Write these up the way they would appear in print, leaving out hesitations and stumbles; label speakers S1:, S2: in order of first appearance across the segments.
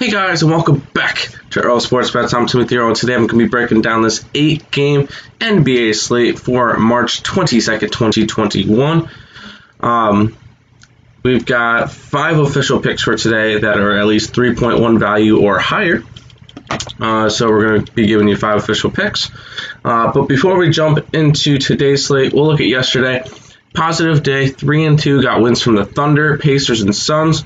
S1: Hey guys, and welcome back to Earl Sports Bets. I'm Timothy Earl, and today I'm going to be breaking down this 8-game NBA slate for March 22nd, 2021. We've got 5 official picks for today that are at least 3.1 value or higher. So we're going to be giving you 5 official picks. But before we jump into today's slate, we'll look at yesterday. Positive day, 3-2, got wins from the Thunder, Pacers, and Suns.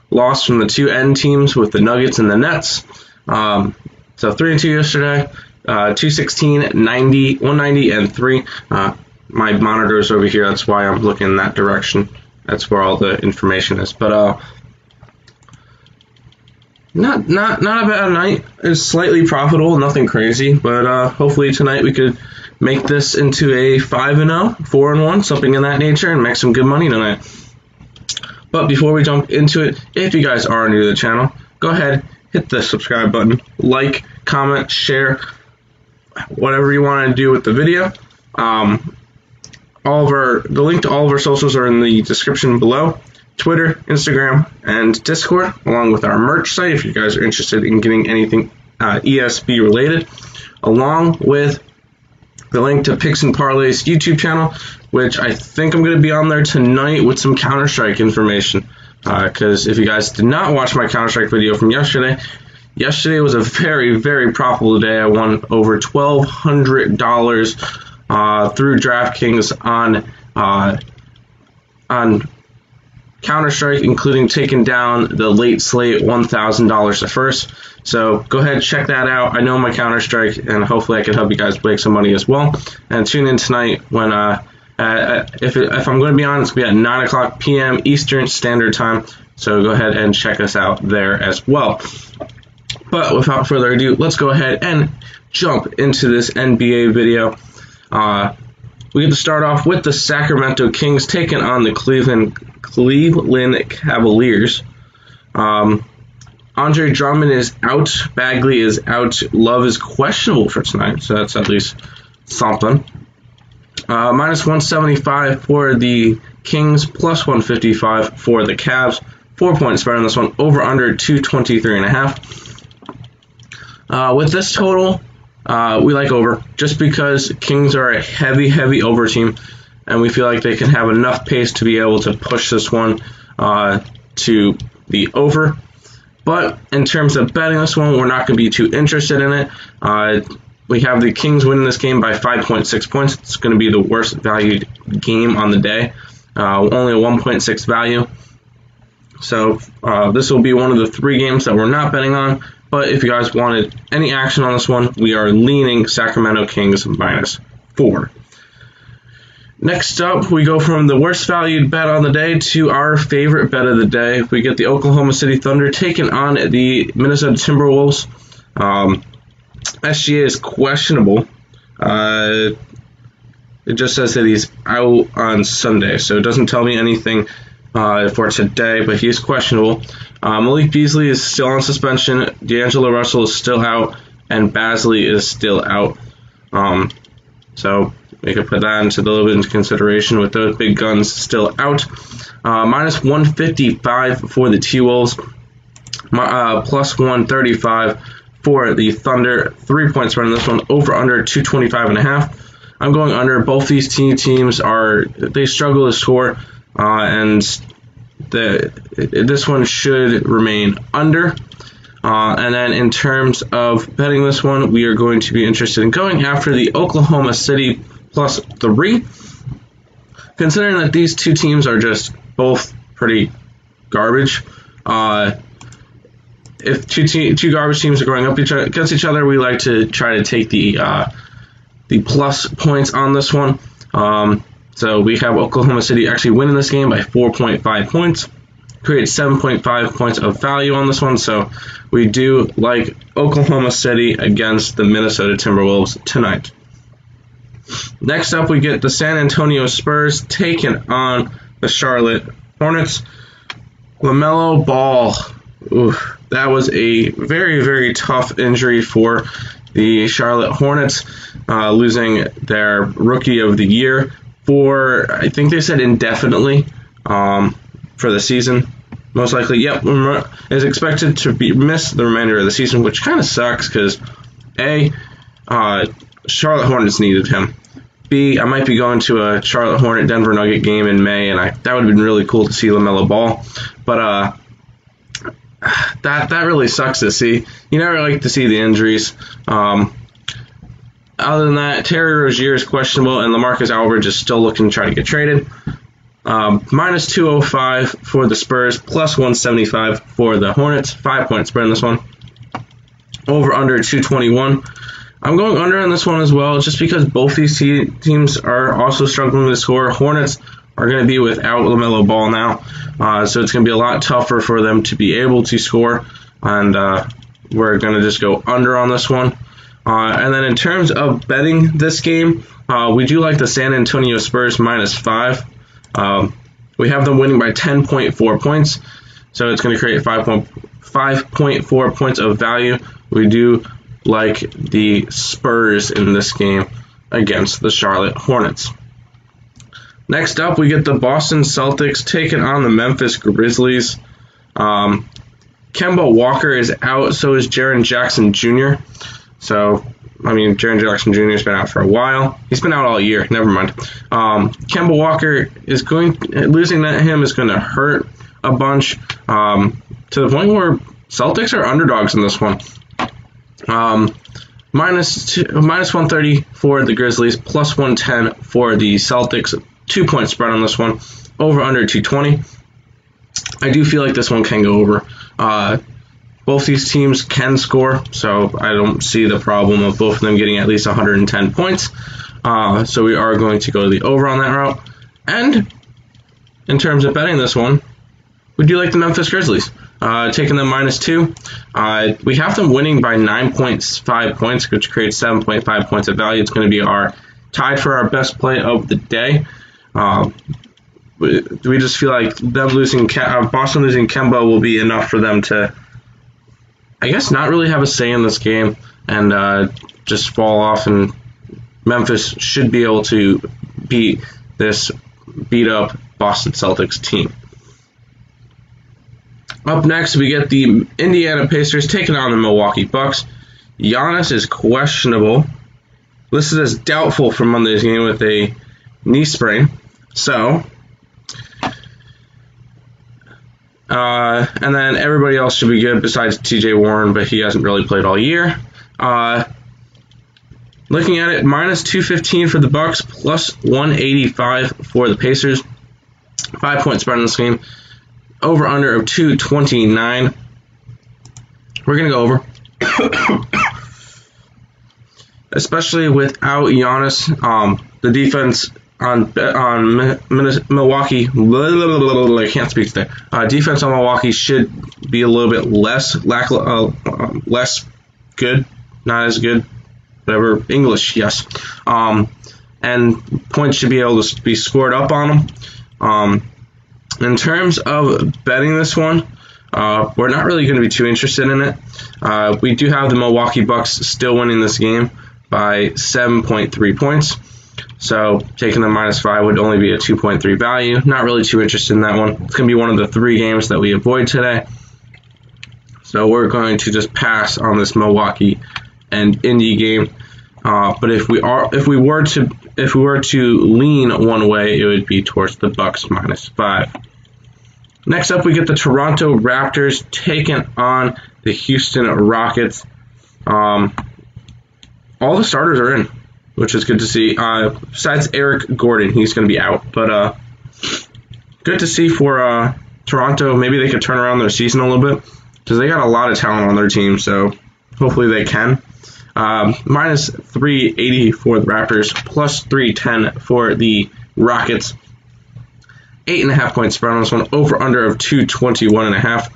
S1: Lost from the 2 end teams with the Nuggets and the Nets. So 3-2 yesterday, 216, 90, 190, and 3. My monitor's over here, that's why I'm looking in that direction. That's where all the information is. But not a bad night. It's slightly profitable, nothing crazy. But hopefully tonight we could make this into a 5-0, 4-1, something in that nature, and make some good money tonight. But before we jump into it, if you guys are new to the channel, go ahead, hit the subscribe button, like, comment, share, whatever you want to do with the video. The link to all of our socials are in the description below. Twitter, Instagram, and Discord, along with our merch site if you guys are interested in getting anything ESB related, along with the link to Picks and Parlays YouTube channel, which I think I'm going to be on there tonight with some Counter-Strike information. Because if you guys did not watch my Counter-Strike video from yesterday was a very, very profitable day. I won over $1,200 through DraftKings on Counter-Strike, including taking down the late slate $1,000 at first. So go ahead, check that out. I know my Counter-Strike, and hopefully I can help you guys make some money as well. And tune in tonight when if I'm going to be on, it's going to be at 9 o'clock p.m. Eastern Standard Time. So go ahead and check us out there as well. But without further ado, let's go ahead and jump into this NBA video. We get to start off with the Sacramento Kings taking on the Cleveland Cavaliers. Andre Drummond is out. Bagley is out. Love is questionable for tonight, so that's at least something. Minus 175 for the Kings, plus 155 for the Cavs. 4-point spread on this one, over under 223.5. With this total, we like over, just because Kings are a heavy over team, and we feel like they can have enough pace to be able to push this one to the over. But in terms of betting this one, we're not going to be too interested in it. We have the Kings winning this game by 5.6 points. It's going to be the worst valued game on the day. Only a 1.6 value. So this will be one of the 3 games that we're not betting on. But if you guys wanted any action on this one, we are leaning Sacramento Kings minus 4. Next up, we go from the worst valued bet on the day to our favorite bet of the day. We get the Oklahoma City Thunder taking on the Minnesota Timberwolves. SGA is questionable. It just says that he's out on Sunday, so it doesn't tell me anything for today, but he's questionable. Malik Beasley is still on suspension. D'Angelo Russell is still out, and Basley is still out. So we could put that into a little bit into consideration with those big guns still out. Minus 155 for the T-Wolves. Plus 135 for the Thunder. 3-point spread on this one, over under 225.5. I'm going under. Both these teams they struggle to score, and this one should remain under. And then in terms of betting this one, we are going to be interested in going after the Oklahoma City plus 3. Considering that these 2 teams are just both pretty garbage, if two garbage teams are going up against each other, we like to try to take the plus points on this one. So we have Oklahoma City actually winning this game by 4.5 points. Create 7.5 points of value on this one, so we do like Oklahoma City against the Minnesota Timberwolves tonight. Next up, we get the San Antonio Spurs taking on the Charlotte Hornets. LaMelo Ball. Oof, that was a very, very tough injury for the Charlotte Hornets, losing their Rookie of the Year for, I think they said indefinitely, for the season. most likely, is expected to miss the remainder of the season, which kind of sucks because, A, Charlotte Hornets needed him. B, I might be going to a Charlotte Hornet Denver Nugget game in May, and that would have been really cool to see LaMelo Ball. But that really sucks to see. You never like to see the injuries. Other than that, Terry Rozier is questionable, and LaMarcus Aldridge is still looking to try to get traded. Minus 205 for the Spurs, plus 175 for the Hornets. 5-point spread in this one. Over under 221. I'm going under on this one as well, just because both these teams are also struggling to score. Hornets are going to be without LaMelo Ball now, so it's going to be a lot tougher for them to be able to score, and we're going to just go under on this one. And then in terms of betting this game, we do like the San Antonio Spurs minus 5. We have them winning by 10.4 points, so it's going to create 5.4 points of value. We do like the Spurs in this game against the Charlotte Hornets. Next up, we get the Boston Celtics taking on the Memphis Grizzlies. Kemba Walker is out, so is Jaren Jackson Jr. So, Jaren Jackson Jr. has been out for a while. He's been out all year. Never mind. Kemba Walker is losing him is going to hurt a bunch to the point where Celtics are underdogs in this one. Minus 130 for the Grizzlies, plus 110 for the Celtics. 2-point spread on this one. Over under 220. I do feel like this one can go over. Both these teams can score, so I don't see the problem of both of them getting at least 110 points. So we are going to go to the over on that route. And in terms of betting this one, we do like the Memphis Grizzlies. Taking them minus 2. We have them winning by 9.5 points, which creates 7.5 points of value. It's going to be tied for our best play of the day. We just feel like them Boston losing Kemba will be enough for them to, I guess, not really have a say in this game and just fall off, and Memphis should be able to beat this beat-up Boston Celtics team. Up next, we get the Indiana Pacers taking on the Milwaukee Bucks. Giannis is questionable, listed as doubtful for Monday's game with a knee sprain. So, and then everybody else should be good besides TJ Warren, but he hasn't really played all year. Looking at it, minus 215 for the Bucks, plus 185 for the Pacers. 5-point spread in this game. Over under of 229. We're going to go over. Especially without Giannis, the defense on Milwaukee, I can't speak today. Defense on Milwaukee should be a little bit less good, not as good, whatever, English, yes. And points should be able to be scored up on them. In terms of betting this one, we're not really going to be too interested in it. We do have the Milwaukee Bucks still winning this game by 7.3 points. So taking the minus 5 would only be a 2.3 value. Not really too interested in that one. It's going to be one of the 3 games that we avoid today. So we're going to just pass on this Milwaukee and Indy game. But if we were to lean one way, it would be towards the Bucks minus 5. Next up, we get the Toronto Raptors taking on the Houston Rockets. All the starters are in, which is good to see. Besides Eric Gordon, he's going to be out. But good to see for Toronto. Maybe they could turn around their season a little bit because they got a lot of talent on their team. So hopefully they can. Minus 380 for the Raptors, plus 310 for the Rockets. 8.5-point spread on this one. Over under of 221.5.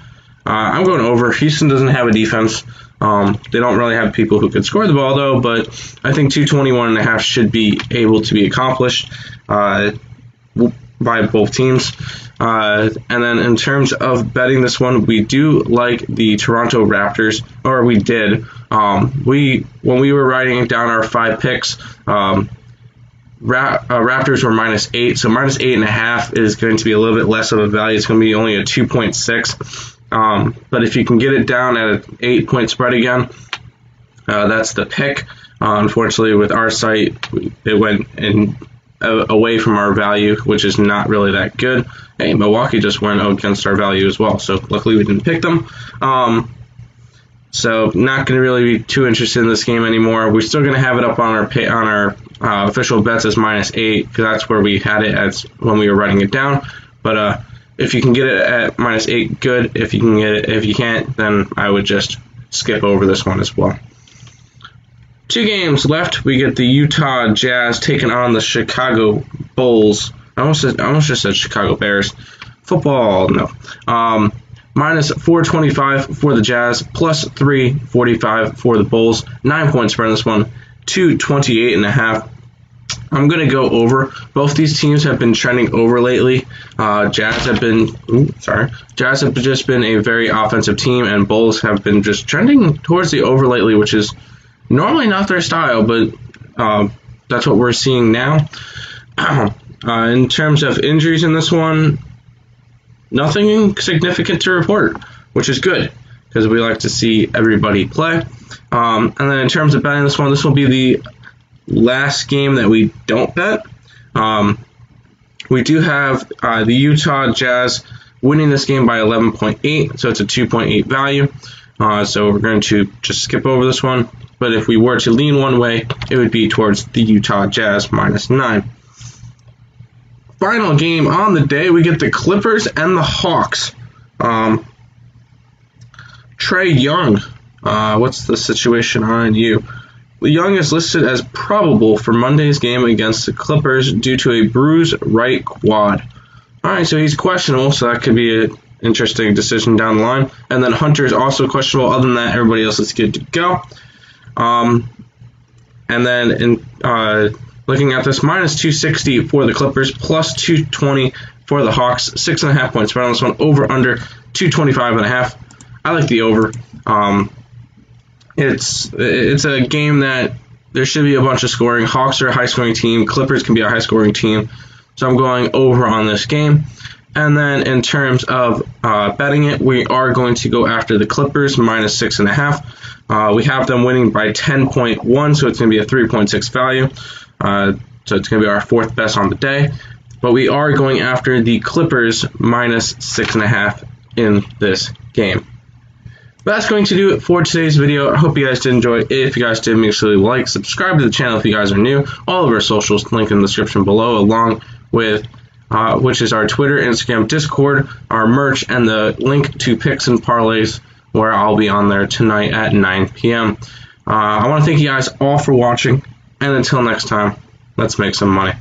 S1: I'm going over. Houston doesn't have a defense. They don't really have people who could score the ball, though, but I think 221.5 should be able to be accomplished by both teams. And then in terms of betting this one, we do like the Toronto Raptors, or we did. When we were writing down our 5 picks, Raptors were -8, so -8.5 is going to be a little bit less of a value. It's going to be only a 2.6. But if you can get it down at an 8-point spread again, that's the pick. Unfortunately, with our site, it went away from our value, which is not really that good. Hey, Milwaukee just went against our value as well, so luckily we didn't pick them. So not going to really be too interested in this game anymore. We're still going to have it up on our official bets as -8, because that's where we had it as when we were writing it down. But if you can get it at -8, good. If you can't, then I would just skip over this one as well. 2 games left. We get the Utah Jazz taking on the Chicago Bulls. I almost just said Chicago Bears. Football, no. -425 for the Jazz, +345 for the Bulls. 9-point spread in this one, 228.5. I'm going to go over. Both these teams have been trending over lately. Jazz have just been a very offensive team, and Bulls have been just trending towards the over lately, which is normally not their style, but that's what we're seeing now. In terms of injuries in this one, nothing significant to report, which is good because we like to see everybody play. And then in terms of betting this one, this will be the last game that we don't bet. We do have the Utah Jazz winning this game by 11.8, so it's a 2.8 value. So we're going to just skip over this one. But if we were to lean one way, it would be towards the Utah Jazz -9. Final game on the day, we get the Clippers and the Hawks. Trae Young, what's the situation on you? Young is listed as probable for Monday's game against the Clippers due to a bruised right quad. All right, so he's questionable, so that could be an interesting decision down the line. And then Hunter is also questionable. Other than that, everybody else is good to go. And then in looking at this, -260 for the Clippers, +220 for the Hawks. 6.5 points spread on this one. Over under 225.5. I like the over. It's a game that there should be a bunch of scoring. Hawks are a high scoring team. Clippers can be a high scoring team. So I'm going over on this game. And then in terms of betting it, we are going to go after the Clippers, -6.5. We have them winning by 10.1, so it's going to be a 3.6 value. So it's going to be our 4th best on the day. But we are going after the Clippers -6.5 in this game. But that's going to do it for today's video. I hope you guys did enjoy it. If you guys did, make sure you like, subscribe to the channel if you guys are new. All of our socials, link in the description below, along with which is our Twitter, Instagram, Discord, our merch, and the link to picks and parlays, where I'll be on there tonight at 9 p.m. I want to thank you guys all for watching, and until next time, let's make some money.